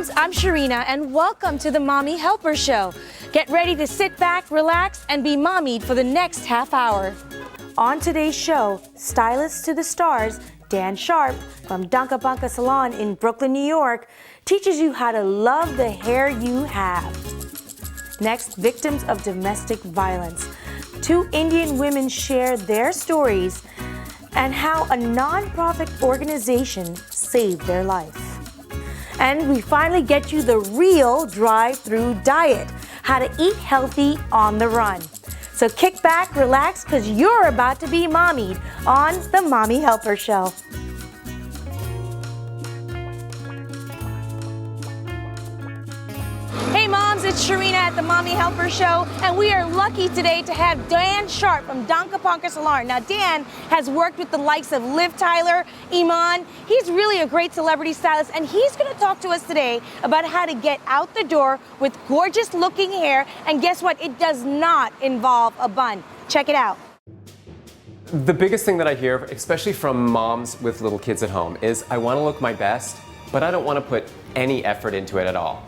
moms, I'm Sharina and welcome to the Mommy Helper Show. Get ready to sit back, relax, and be mommied for the next half hour. On today's show, stylist to the stars, Dan Sharp from Dunka Bunka Salon in Brooklyn, New York, teaches you how to love the hair you have. Next, victims of domestic violence. Two Indian women share their stories and how a non-profit organization saved their life. And we finally get you the real drive-through diet, how to eat healthy on the run. So kick back, relax, because you're about to be mommied on the Mommy Helper Show. Hey moms, it's Sharina at the Mommy Helper Show, and we are lucky today to have Dan Sharp from Dunka Bunka Salon. Now Dan has worked with the likes of Liv Tyler, Iman. He's really a great celebrity stylist, and he's going to talk to us today about how to get out the door with gorgeous looking hair. And guess what? It does not involve a bun. Check it out. The biggest thing that I hear, especially from moms with little kids at home, is I want to look my best, but I don't want to put any effort into it at all.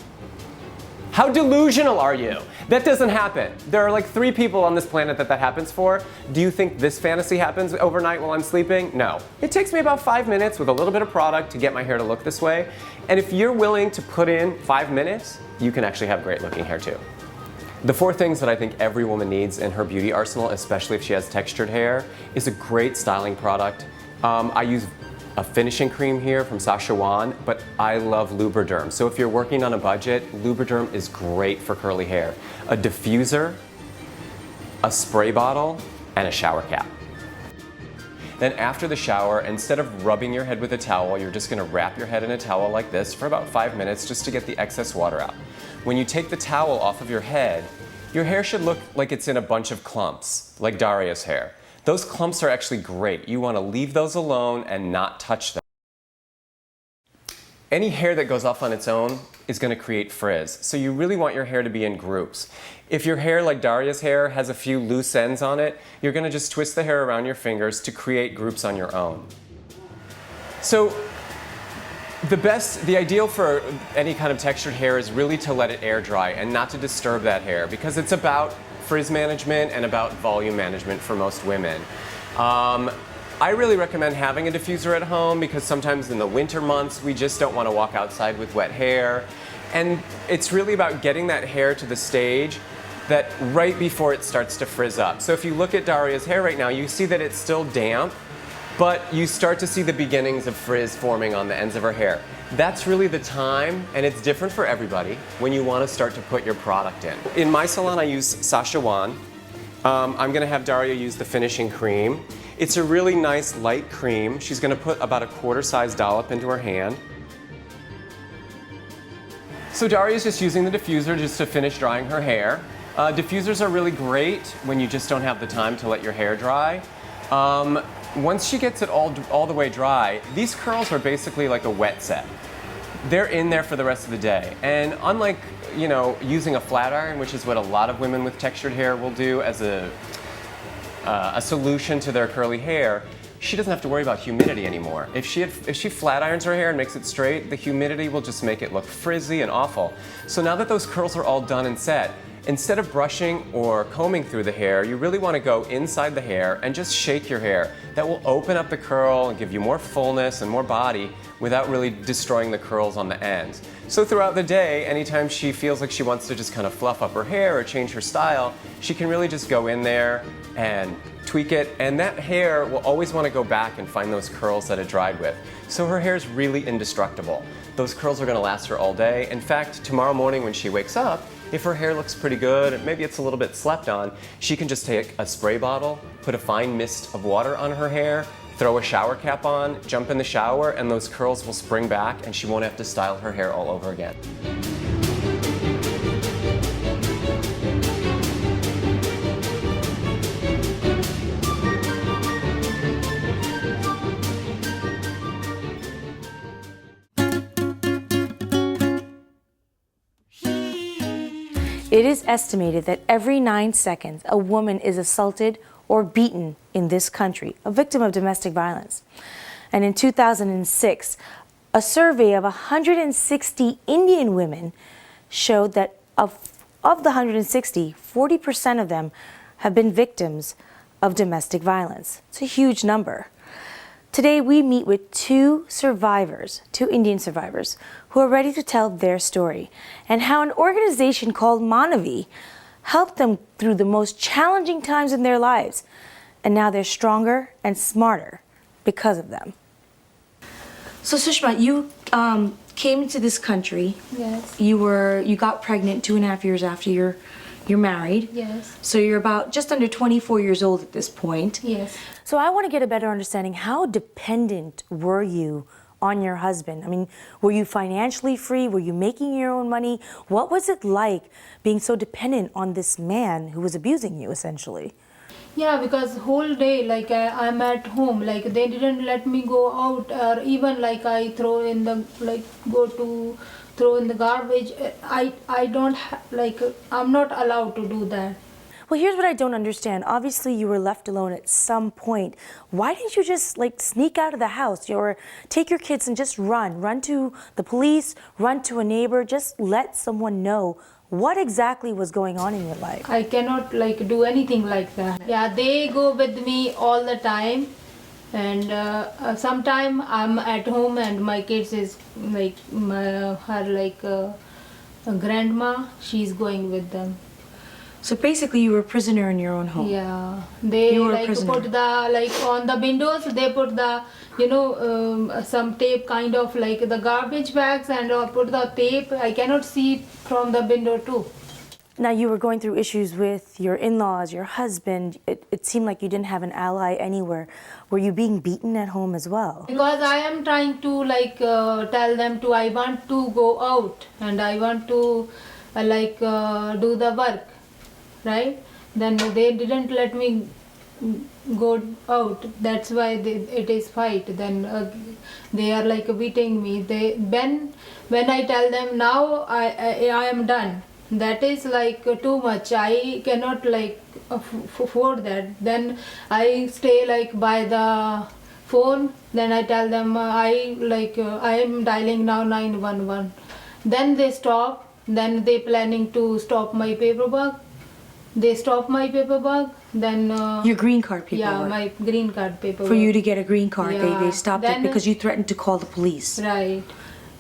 How delusional are you? That doesn't happen. There are like 3 people on this planet that happens for. Do you think this fantasy happens overnight while I'm sleeping? No. It takes me about 5 minutes with a little bit of product to get my hair to look this way. And if you're willing to put in 5 minutes, you can actually have great looking hair too. The 4 things that I think every woman needs in her beauty arsenal, especially if she has textured hair, is a great styling product. I use a finishing cream here from Sachajuan, but I love Lubriderm. So if you're working on a budget, Lubriderm is great for curly hair. A diffuser, a spray bottle, and a shower cap. Then after the shower, instead of rubbing your head with a towel, you're just gonna wrap your head in a towel like this for about 5 minutes just to get the excess water out. When you take the towel off of your head, your hair should look like it's in a bunch of clumps, like Daria's hair. Those clumps are actually great. You want to leave those alone and not touch them. Any hair that goes off on its own is going to create frizz, so you really want your hair to be in groups. If your hair, like Daria's hair, has a few loose ends on it, you're going to just twist the hair around your fingers to create groups on your own. So the ideal for any kind of textured hair is really to let it air dry and not to disturb that hair, because it's about frizz management and about volume management for most women. I really recommend having a diffuser at home because sometimes in the winter months we just don't want to walk outside with wet hair. And it's really about getting that hair to the stage that right before it starts to frizz up. So if you look at Daria's hair right now, you see that it's still damp, but you start to see the beginnings of frizz forming on the ends of her hair. That's really the time, and it's different for everybody, when you want to start to put your product in. In my salon, I use Sachajuan. I'm going to have Daria use the finishing cream. It's a really nice light cream. She's going to put about a quarter-size dollop into her hand. So Daria's just using the diffuser just to finish drying her hair. Diffusers are really great when you just don't have the time to let your hair dry. Once she gets it all the way dry, these curls are basically like a wet set. They're in there for the rest of the day. And unlike, using a flat iron, which is what a lot of women with textured hair will do as a solution to their curly hair, she doesn't have to worry about humidity anymore. If she flat irons her hair and makes it straight, the humidity will just make it look frizzy and awful. So now that those curls are all done and set, instead of brushing or combing through the hair, you really want to go inside the hair and just shake your hair. That will open up the curl and give you more fullness and more body without really destroying the curls on the ends. So throughout the day, anytime she feels like she wants to just kind of fluff up her hair or change her style, she can really just go in there and tweak it, and that hair will always want to go back and find those curls that it dried with. So her hair is really indestructible. Those curls are going to last her all day. In fact, tomorrow morning when she wakes up, if her hair looks pretty good, and maybe it's a little bit slept on, she can just take a spray bottle, put a fine mist of water on her hair, throw a shower cap on, jump in the shower, and those curls will spring back and she won't have to style her hair all over again. It is estimated that every 9 seconds, a woman is assaulted or beaten in this country, a victim of domestic violence. And in 2006, A survey of 160 Indian women showed that of the 160, 40% of them have been victims of domestic violence. It's a huge number. Today we meet with two Indian survivors, who are ready to tell their story and how an organization called Manavi helped them through the most challenging times in their lives. And now they're stronger and smarter because of them. So Sushma, you came into this country. Yes. You got pregnant 2.5 years after you're married. Yes. So you're about just under 24 years old at this point. Yes. So I want to get a better understanding. How dependent were you on your husband? I mean, were you financially free? Were you making your own money? What was it like being so dependent on this man who was abusing you, essentially? Yeah, because whole day like I'm at home, like they didn't let me go out, or even like I throw in the throw in the garbage. I don't I'm not allowed to do that. Well, here's what I don't understand. Obviously, you were left alone at some point. Why didn't you just sneak out of the house or take your kids and just run to the police, run to a neighbor, just let someone know what exactly was going on in your life? I cannot do anything like that. Yeah, they go with me all the time, and sometime I'm at home and my kids is her grandma. She's going with them. So basically, you were a prisoner in your own home. Yeah, they You were a prisoner. put the on the windows. They put the some tape kind of the garbage bags, and put the tape. I cannot see from the window too. Now, you were going through issues with your in-laws, your husband. It seemed like you didn't have an ally anywhere. Were you being beaten at home as well? Because I am trying to tell them to I want to go out and I want to do the work, right? Then they didn't let me go out. That's why it is fight. Then they are beating me. When I tell them now I am done, that is too much. I cannot afford that. Then I stay by the phone. Then I tell them I am dialing now 911. Then they stop. Then they planning to stop my paperwork. They stop my paperwork. Then Your green card paperwork. yeah, my green card paperwork. For you to get a green card, they Yeah. stopped it Then- because you threatened to call the police. Right.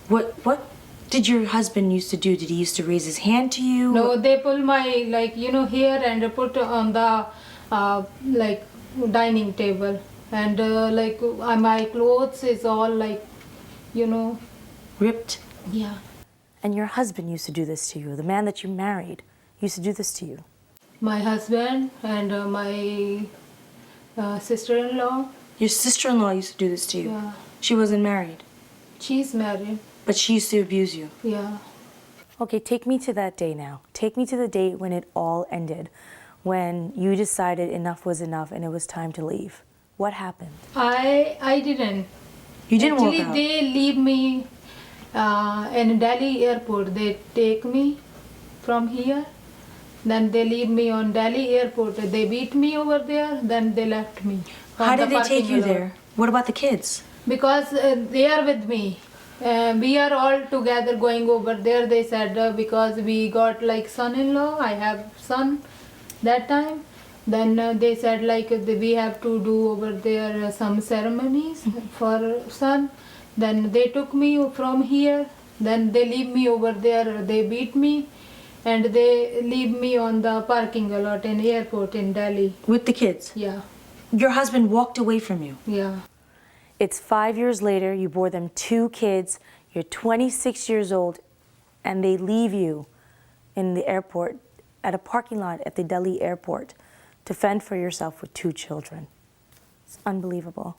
What did your husband used to do? Did he used to raise his hand to you? No, they pull my hair and put on the dining table, and my clothes is all Ripped? yeah. And your husband used to do this to you. The man that you married used to do this to you. My husband and my sister-in-law. Your sister-in-law used to do this to you. Yeah. She wasn't married, She's married. but she used to abuse you. Yeah. Okay, take me to that day now. Take me to the day when it all ended, when you decided enough was enough and it was time to leave. What happened? I didn't. You didn't Actually, walk out. they leave me in Delhi airport. They take me from here. Then they leave me on Delhi airport. They beat me over there. Then they left me. on How the did they take parking you lot. there? What about the kids? Because they are with me. We are all together going over there. They said because we got son-in-law. I have son that time. Then they said we have to do over there some ceremonies for son. Then they took me from here. Then they leave me over there. They beat me. And they leave me on the parking lot in airport in Delhi. With the kids? Yeah, Your husband walked away from you. yeah. It's 5 years later, you bore them 2 kids, you're 26 years old, and they leave you in the airport, at a parking lot at the Delhi airport, to fend for yourself with 2 children. It's unbelievable.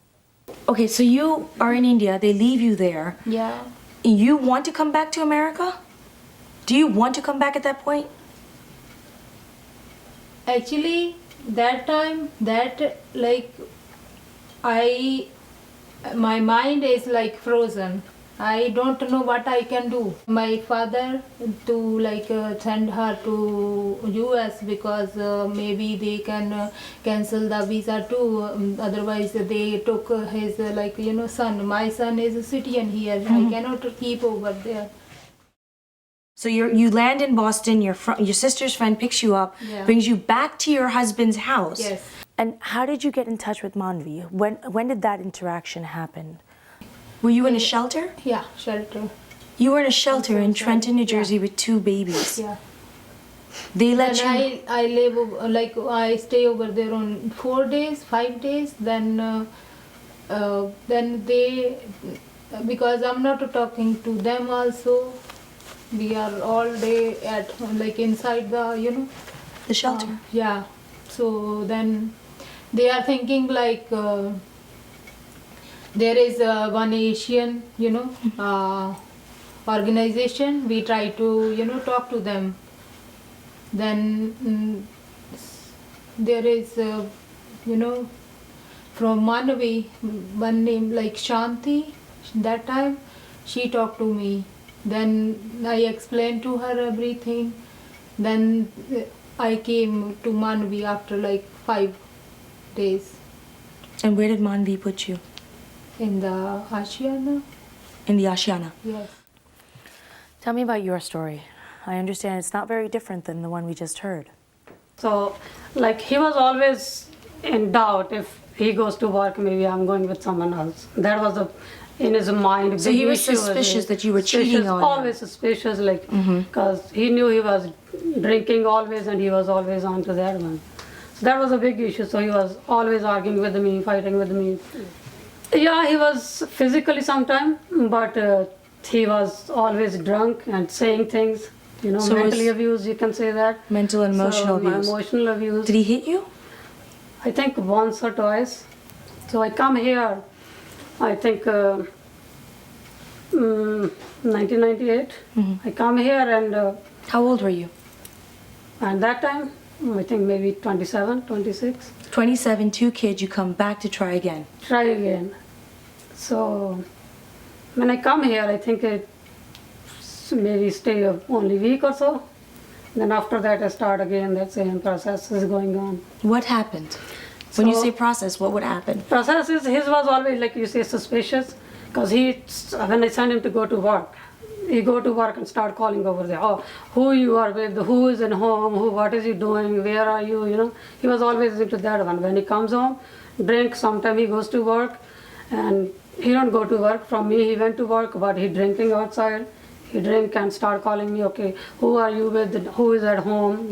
Okay, so you are in India, they leave you there. Yeah. You want to come back to America? Do you want to come back at that point? Actually, that time, my mind is frozen. I don't know what I can do. My father to like send her to US because maybe they can cancel the visa too. Otherwise they took his son. My son is a citizen here. I cannot keep over there. So you land in Boston, your sister's friend picks you up, Yeah. brings you back to your husband's house. Yes. And how did you get in touch with Manavi? When did that interaction happen? Were you in a shelter? Yeah, shelter. You were in a shelter in shelter, Trenton, New yeah. Jersey with 2 babies. Yeah. They let And you... I live I stay over there on 4 days, 5 days. Then they, because I'm not talking to them also. We are all day at inside the The shelter. yeah. So then they are thinking there is one Asian organization. We try to talk to them. Then there is from Manavi one name like Shanti. That time she talked to me. Then I explained to her everything. Then I came to Manavi after 5 days And where did Manavi put you? in the Ashiana. In the Ashiana. Yes. Tell me about your story. I understand it's not very different than the one we just heard. So, he was always in doubt if he goes to work, maybe I'm going with someone else. That was in his mind. So he was suspicious that you were cheating on him. Always suspicious, because he knew he was drinking always and he was always on to that one. So that was a big issue. So he was always arguing with me, fighting with me. Yeah, he was physically sometime, but he was always drunk and saying things. So mentally abused, you can say that. Mental and emotional abuse. Emotional abuse. Did he hit you? I think once or twice. So I come here, I think 1998. I come here and How old were you? that time, I think maybe 27, 26. 27, 2 kids, you come back to try again. Try again. So when I come here, I think it maybe stay only week or so. Then after that I start again, that same process is going on. What happened? When you So- say process, what would happen? Process is, his was always like you say suspicious, because when I send him to go to work, he go to work and start calling over there. Oh, who you are with, who is in home, what is he doing, where are you, He was always into that one. When he comes home, drink, sometime he goes to work, and he don't go to work from me, he went to work, but he drinking outside. He drink and start calling me, okay, who are you with, who is at home,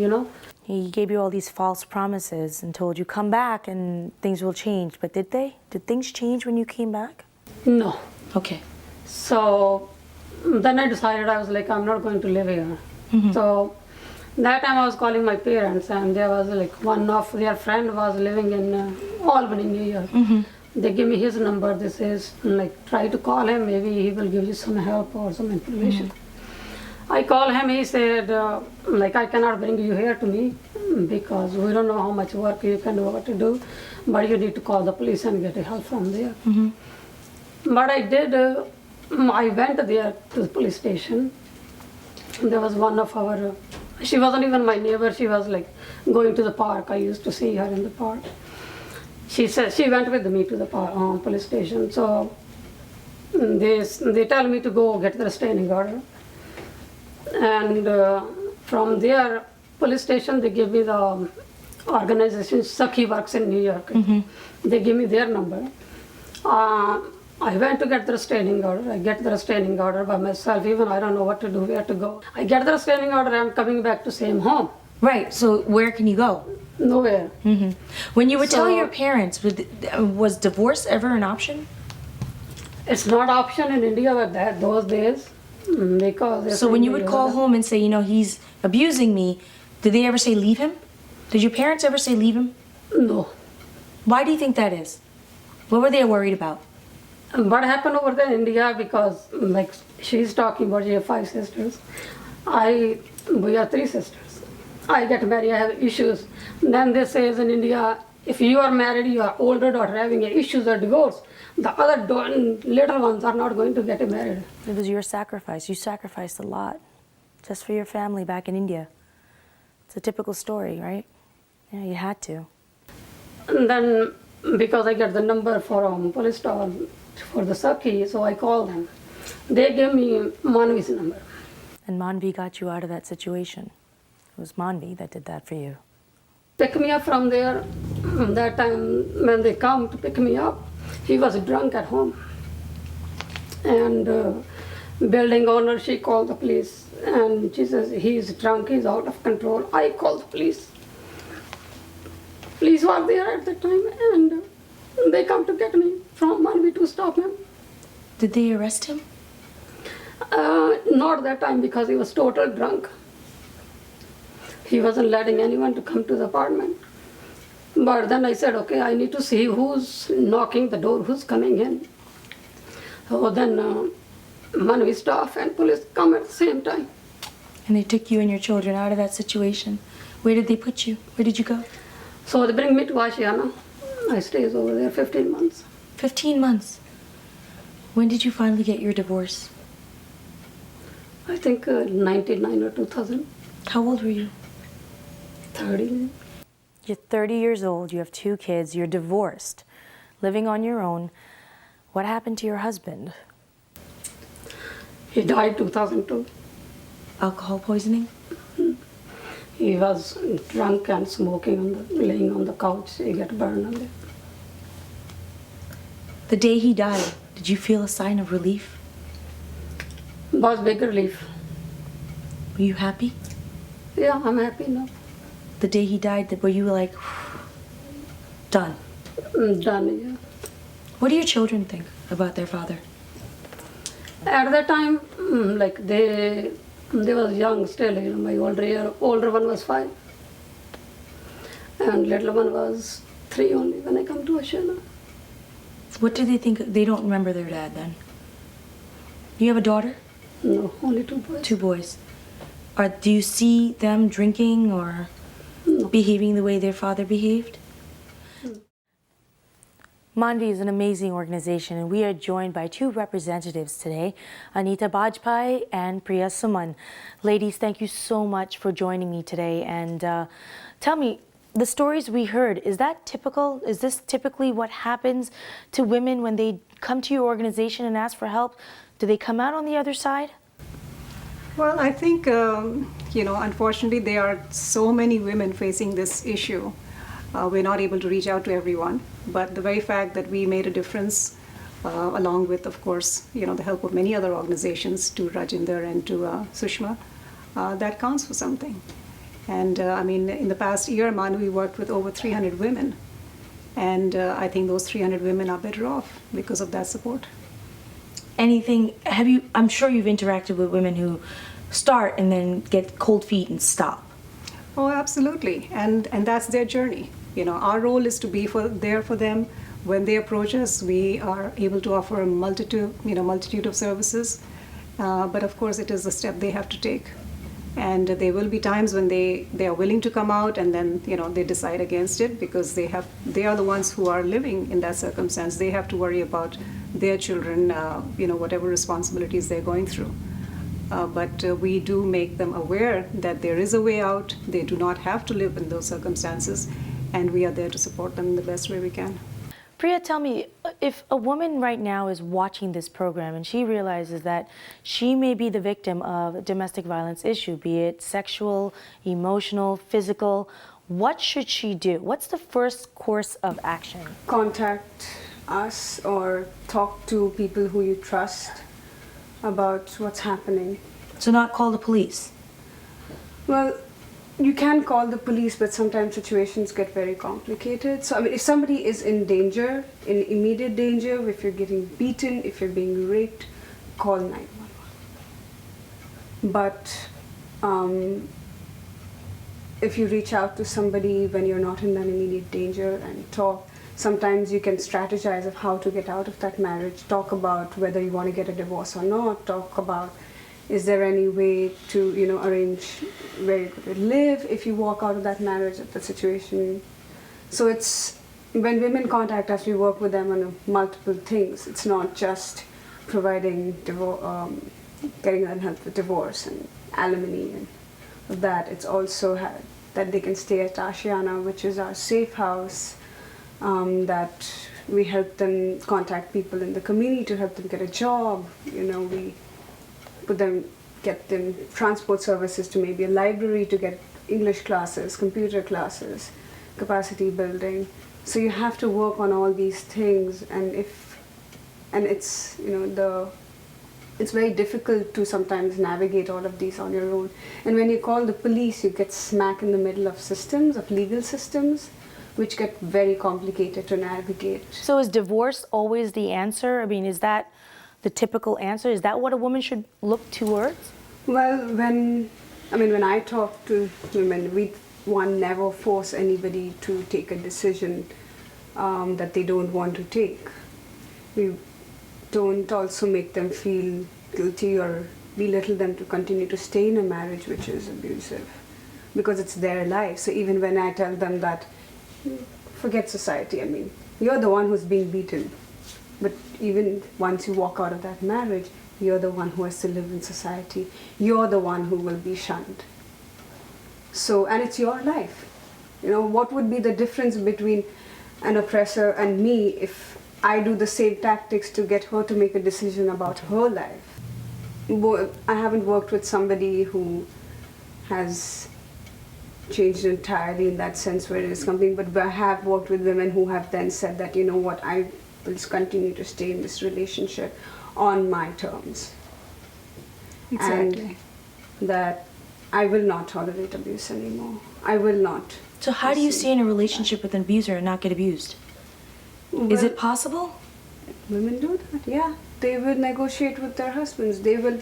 He gave you all these false promises and told you come back and things will change. But did they? Did things change when you came back? No. Okay. So then I decided, I was like, I'm not going to live here. So that time I was calling my parents, and there was one of their friend was living in Albany, New York. They give me his number. This is try to call him, maybe he will give you some help or some information. I call him, he said, I cannot bring you here to me because we don't know how much work you can do, what to do, but you need to call the police and get help from there. But I did, I went there to the police station. There was one of our, she wasn't even my neighbor, she was going to the park. I used to see her in the park. She said, she went with me to the police station. So they tell me to go get the restraining order. And from there, police station, they give me the organization, Sakhi works in New York. They give me their number. I went to get the restraining order. I get the restraining order by myself. Even I don't know what to do, where to go. I get the restraining order, I'm coming back to same home. Right. So where can you go? Nowhere. When you would tell So- your parents, was divorce ever an option? It's not option in India with those days. Because So when you would call home and say, he's abusing me, did they ever say leave him? Did your parents ever say leave him? No. Why do you think that is? What were they worried about? What happened over there in India, because she's talking about she have 5 sisters. We are 3 sisters. I get married, I have issues. Then they say in India, if you are married, you are older daughter having issues or divorce, the other little ones are not going to get married. It was your sacrifice. You sacrificed a lot just for your family back in India. It's a typical story, right? Yeah, you had to. And then, because I get the number for police station for the Sakhi, so I called them. They gave me Manavi's number. And Manavi got you out of that situation. It was Manavi that did that for you. Pick me up from there. That time when they come to pick me up, he was drunk at home. And building owner, she called the police. And she says, he's drunk, he's out of control. I called the police. Police were there at the time and they come to get me from Manavi to stop him. Did they arrest him? Not that time because he was total drunk. He wasn't letting anyone to come to the apartment. But then I said, okay, I need to see who's knocking the door, who's coming in. So then Manavi staff and police come at the same time. And they took you and your children out of that situation. Where did they put you? Where did you go? So they bring me to Ashiana. I stays over there 15 months. 15 months. When did you finally get your divorce? I think 99 or 2000. How old were you? 30. You're 30 years old, you have 2 kids, you're divorced, living on your own. What happened to your husband? He died 2002. Alcohol poisoning? He was drunk and smoking, laying on the couch. He got burned on there. The day he died, did you feel a sign of relief? Was big relief. Were you happy? Yeah, I'm happy now. The day he died, were you like, done? Done, yeah. What do your children think about their father? At that time, like they was young still. You know, my older one was 5, and little one was 3 only when I come to Ashana. What do they think? They don't remember their dad then? You have a daughter? No, only 2 boys. 2 boys. Do you see them drinking or No. behaving the way their father behaved? Manavi is an amazing organization, and we are joined by 2 representatives today, Anita Bajpai and Priya Suman. Ladies, thank you so much for joining me today. And tell me, the stories we heard, is that typical? Is this typically what happens to women when they come to your organization and ask for help? Do they come out on the other side? Well, I think, unfortunately, there are so many women facing this issue. We're not able to reach out to everyone, but the very fact that we made a difference, along with, of course, the help of many other organizations, to Rajinder and to Sushma, that counts for something. And in the past year, Manavi worked with over 300 women, and I think those 300 women are better off because of that support. I'm sure you've interacted with women who start and then get cold feet and stop. Oh, absolutely, and that's their journey. Our role is to be there for them. When they approach us, we are able to offer a multitude of services. But of course, it is a step they have to take. And there will be times when they are willing to come out, and then they decide against it because they are the ones who are living in that circumstance. They have to worry about their children, whatever responsibilities they're going through. But we do make them aware that there is a way out. They do not have to live in those circumstances, and we are there to support them in the best way we can. Priya, tell me, if a woman right now is watching this program and she realizes that she may be the victim of a domestic violence issue, be it sexual, emotional, physical, what should she do? What's the first course of action? Contact us or talk to people who you trust about what's happening. So not call the police? Well, you can call the police, but sometimes situations get very complicated. So, if somebody is in danger, in immediate danger, if you're getting beaten, if you're being raped, call 911. But if you reach out to somebody when you're not in an immediate danger and talk, sometimes you can strategize of how to get out of that marriage, talk about whether you want to get a divorce or not, talk about is there any way to, arrange where you could live if you walk out of that marriage, if the situation So it's when women contact us, we work with them on multiple things. It's not just providing getting them help with divorce and alimony and that. It's also that they can stay at Ashiana, which is our safe house. That we help them contact people in the community to help them get a job. We get them transport services to maybe a library to get English classes, computer classes, capacity building. So you have to work on all these things, and it's it's very difficult to sometimes navigate all of these on your own. And when you call the police, you get smack in the middle of legal systems, which get very complicated to navigate. So is divorce always the answer? I mean, is that the typical answer? Is that what a woman should look towards? Well, when I talk to women, one never force anybody to take a decision that they don't want to take. We don't also make them feel guilty or belittle them to continue to stay in a marriage which is abusive, because it's their life. So even when I tell them that, forget society, you're the one who's being beaten. But even once you walk out of that marriage, you're the one who has to live in society. You're the one who will be shunned. So, and it's your life. What would be the difference between an oppressor and me if I do the same tactics to get her to make a decision about her life? I haven't worked with somebody who has changed entirely in that sense where it is something, but I have worked with women who have then said that, I will continue to stay in this relationship on my terms. Exactly. And that I will not tolerate abuse anymore. I will not. So how do you stay in a relationship with an abuser and not get abused? Is it possible? Women do that, yeah. They will negotiate with their husbands. They will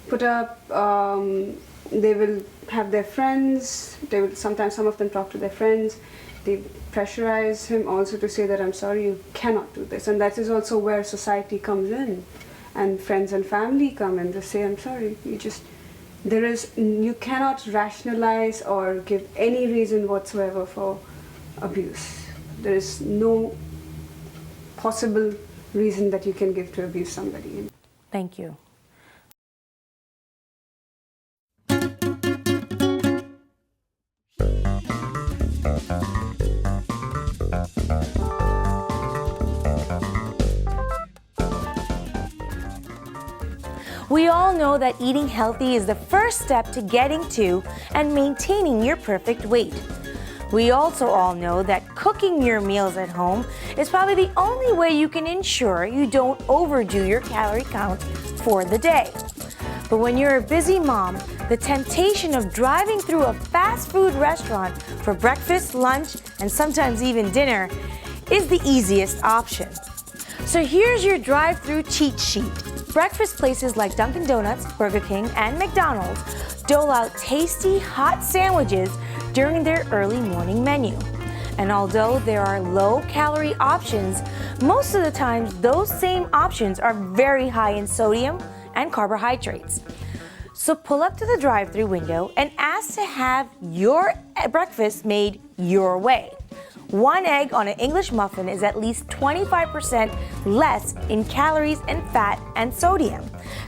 put up, they will have their friends. Sometimes some of them talk to their friends. They pressurize him also to say that, I'm sorry, you cannot do this. And that is also where society comes in. And friends and family come in. They say, I'm sorry, you cannot rationalize or give any reason whatsoever for abuse. There is no possible reason that you can give to abuse somebody. Thank you. We all know that eating healthy is the first step to getting to and maintaining your perfect weight. We also all know that cooking your meals at home is probably the only way you can ensure you don't overdo your calorie count for the day. But when you're a busy mom, the temptation of driving through a fast food restaurant for breakfast, lunch, and sometimes even dinner is the easiest option. So here's your drive-through cheat sheet. Breakfast places like Dunkin' Donuts, Burger King, and McDonald's dole out tasty, hot sandwiches during their early morning menu. And although there are low-calorie options, most of the times those same options are very high in sodium and carbohydrates. So pull up to the drive-thru window and ask to have your breakfast made your way. 1 egg on an English muffin is at least 25% less in calories and fat and sodium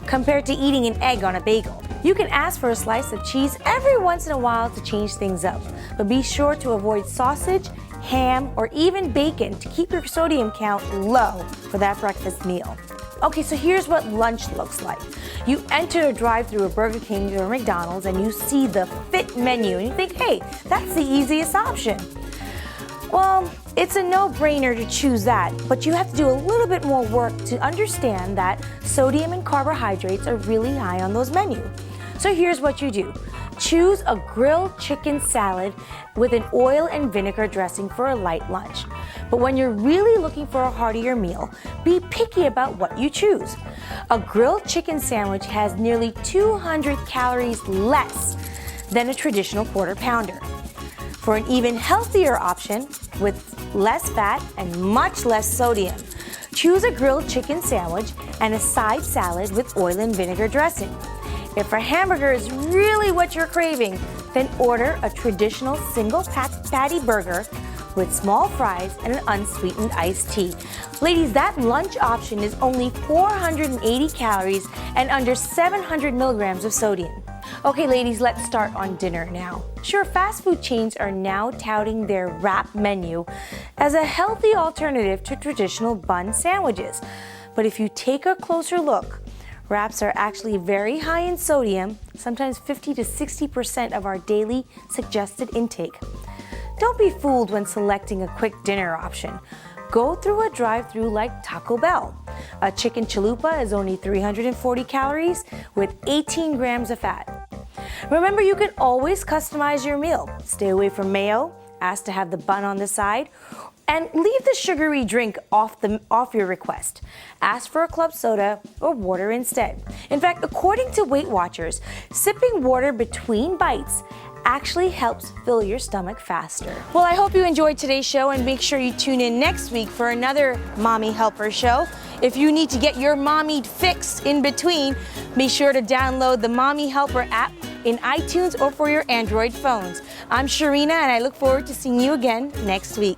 compared to eating an egg on a bagel. You can ask for a slice of cheese every once in a while to change things up, but be sure to avoid sausage, ham, or even bacon to keep your sodium count low for that breakfast meal. Okay, so here's what lunch looks like. You enter a drive-thru of Burger King or McDonald's and you see the fit menu and you think, hey, that's the easiest option. Well, it's a no-brainer to choose that, but you have to do a little bit more work to understand that sodium and carbohydrates are really high on those menus. So here's what you do. Choose a grilled chicken salad with an oil and vinegar dressing for a light lunch. But when you're really looking for a heartier meal, be picky about what you choose. A grilled chicken sandwich has nearly 200 calories less than a traditional quarter pounder. For an even healthier option with less fat and much less sodium, choose a grilled chicken sandwich and a side salad with oil and vinegar dressing. If a hamburger is really what you're craving, then order a traditional single patty burger with small fries and an unsweetened iced tea. Ladies, that lunch option is only 480 calories and under 700 milligrams of sodium. Okay, ladies, let's start on dinner now. Sure, fast food chains are now touting their wrap menu as a healthy alternative to traditional bun sandwiches. But if you take a closer look, wraps are actually very high in sodium, sometimes 50 to 60% of our daily suggested intake. Don't be fooled when selecting a quick dinner option. Go through a drive-thru like Taco Bell. A chicken chalupa is only 340 calories with 18 grams of fat. Remember, you can always customize your meal. Stay away from mayo, ask to have the bun on the side, and leave the sugary drink off your request. Ask for a club soda or water instead. In fact, according to Weight Watchers, sipping water between bites actually helps fill your stomach faster. Well, I hope you enjoyed today's show, and make sure you tune in next week for another Mommy Helper show. If you need to get your mommy fix in between, be sure to download the Mommy Helper app in iTunes or for your Android phones. I'm Sharina, and I look forward to seeing you again next week.